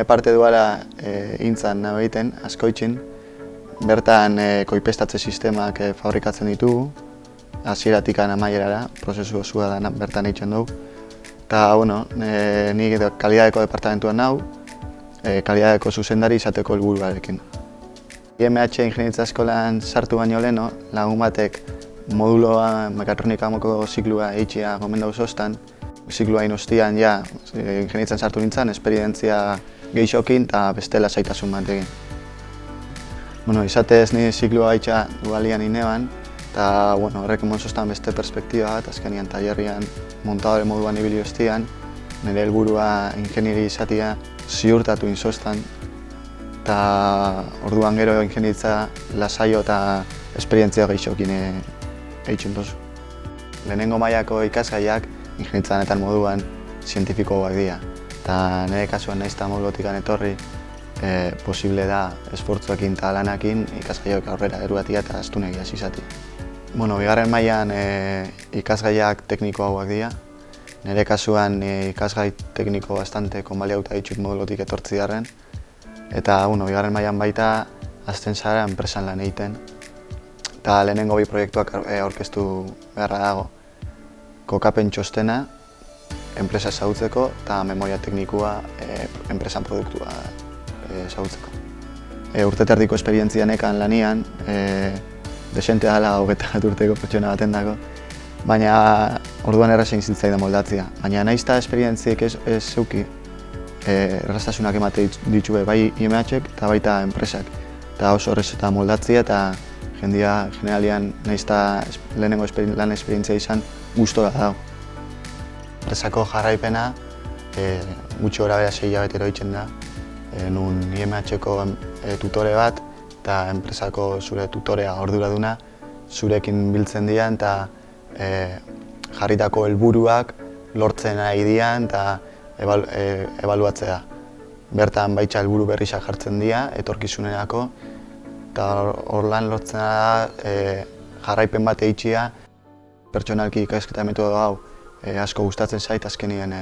nire parte duala intzan nahi egiten, Azkoitzin. Bertan koipestatze sistemak fabrikatzen ditugu, hasieratik amaierara, prozesu osua da bertan egiten dugu. Eta, ni kalidadeko departamentuan nahu, kalidadeko zuzendari izateko helburuarekin. IMH Ingeniaritza Eskolan sartu baino leheno, lagun batek moduloa mekatronikako ziklua eitxia gomendau zoztan. Ziklua inostian ja, ingeniaritzan sartu nintzen, esperientzia gehixokin eta bestela zaitasun bat egin. Izatez ni ziklua eitxa dualian ineban, eta horrek emon zoztan beste perspektiba bat, azkenian tailerrian montadore moduan ibili ostian, nire helburua ingeniari izatea ziurtatu inzostan, eta orduan gero ingeniaritza lasaio eta esperientzia gehixokin eitzun dozu. Lehenengo mailako ikasgaiak ingeniaritzan moduan zientifikoak dira. Eta nire kasuan nahiz eta modulotikan etorri, posible da esfortzuekin eta lanakin ikasgaiak aurrera eruatia eta astunek hasi izati. Bigarren mailan ikasgaiak tekniko hauak dira. Nire kasuan ikasgai tekniko bastante konbaliauta ditut modulotik etortzi darren. Eta bigarren mailan baita azten zara enpresan lan egiten. Eta lehenengo bi proiektuak aurkeztu beharra dago. Kokapen txostena, enpresa ezagutzeko eta memoria teknikua enpresan produktua ezagutzeko. Urte terdiko esperientzia nekan lanian, desente dela 21 urteko pertsona baten dago, baina orduan errazen zitzaidan moldatzea. Baina nahiz eta esperientziek ez zeuki, erraztasunak emate ditue bai IMH-ek eta baita enpresak. Eta oso horrez eta moldatzea eta jendia generalian nahiz eta lehenengo lan esperientzia izan gustora dago. Enpresako jarraipena gutxi gora bera 6 hilabetero egiten da. Nun IMH-eko tutore bat eta enpresako zure tutorea orduraduna zurekin biltzen dian eta jarritako helburuak lortzen nahi dian eta ebaluatzea. Bertan baitza helburu berriak jartzen dira etorkizunerako eta hor lan lortzen da jarraipen bat eitxia. Pertsonalki ikasketa metodo hau asko gustatzen zait, azkenien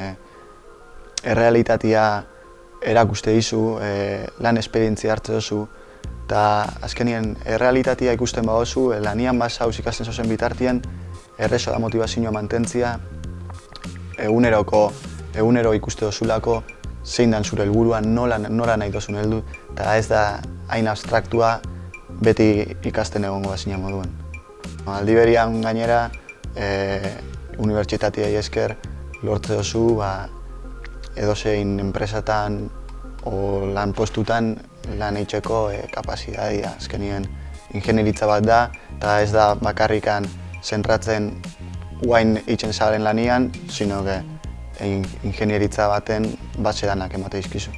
errealitatea erakuste dizu, lan esperientzia hartze duzu, eta azkenien errealitatea ikusten badozu, lanian bazauz ikasten zozen bitartien, errezo da motivazioa mantentzia, egunero ikuste dozulako, zein dan zure helburua, nora nahi dozun heldu, eta ez da hain abstraktua beti ikasten egongo bazina moduan. Aldi berian gainera, unibertsitateei esker lortze duzu edozein enpresatan o lan postutan lan eitzeko kapazitatea. Azkenien ingeniaritza bat da, eta ez da bakarrikan zentratzen guain eitzen zaren lanian, sino ingeniaritza baten base danak emate dizkizu.